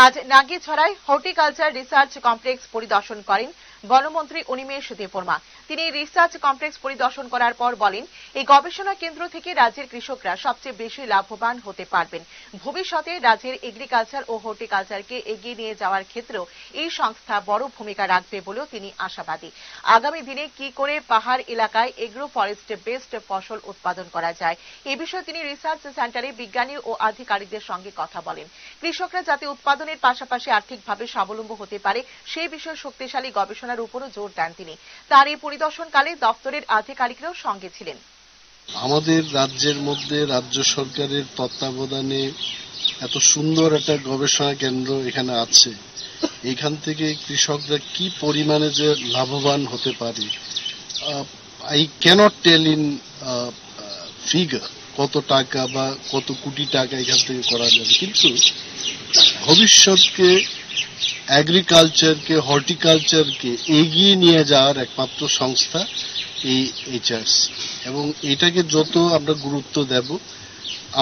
আজ নাগিছড়ায় horticulture research complex পরিদর্শন করেন বনমন্ত্রী অনিমেষ দেববর্মা। তিনি রিসার্চ কমপ্লেক্স পরিদর্শন করার পর বলেন, এই গবেষণা কেন্দ্র থেকে রাজ্যের কৃষকরা সবচেয়ে বেশি লাভবান হতে পারবেন। ভবিষ্যতে রাজ্যের এগ্রিকালচার ও হর্টিকালচারকে এগিয়ে নিয়ে যাওয়ার ক্ষেত্রেও এই সংস্থা বড় ভূমিকা রাখবে বলেও তিনি আশাবাদী। আগামী দিনে কি করে পাহাড় এলাকায় এগ্রো ফরেস্ট বেসড ফসল উৎপাদন করা যায়, এ বিষয়ে তিনি রিসার্চ সেন্টারে বিজ্ঞানী ও আধিকারিকদের সঙ্গে কথা বলেন। কৃষকরা যাতে উৎপাদনের পাশাপাশি আর্থিকভাবে স্বাবলম্বী হতে পারে সেই বিষয়ে শক্তিশালী গবেষণার উপরও জোর দেন তিনি। তার এই পরিদর্শনকালে দপ্তরের আধিকারিকরাও সঙ্গে ছিলেন। আমাদের রাজ্যের মধ্যে রাজ্য সরকারের তত্ত্বাবধানে এত সুন্দর একটা গবেষণা কেন্দ্র এখানে আছে, এখান থেকে কৃষকরা কি পরিমাণে যে লাভবান হতে পারে, I can't tell in figure কত টাকা বা কত কোটি টাকা এখান থেকে করা যাবে, কিন্তু ভবিষ্যৎকে এগ্রিকালচারকে হর্টিকালচারকে এগিয়ে নিয়ে যাওয়ার একমাত্র সংস্থা এই এইচআরস, এবং এটাকে যত আমরা গুরুত্ব দেব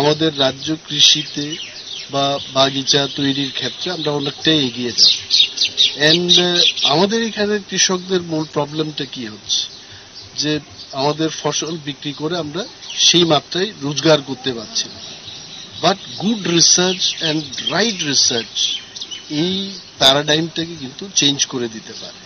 আমাদের রাজ্য কৃষিতে বা বাগিচা তৈরির ক্ষেত্রে আমরা অনেকটাই এগিয়ে যাব। এন্ড আমাদের এখানে কৃষকদের মূল প্রবলেমটা কি হচ্ছে, যে আমাদের ফসল বিক্রি করে আমরা সেই মাত্রায় রোজগার করতে পারছি না। But good research and right research এই প্যারাডাইমটাকে কিন্তু চেঞ্জ করে দিতে পারে।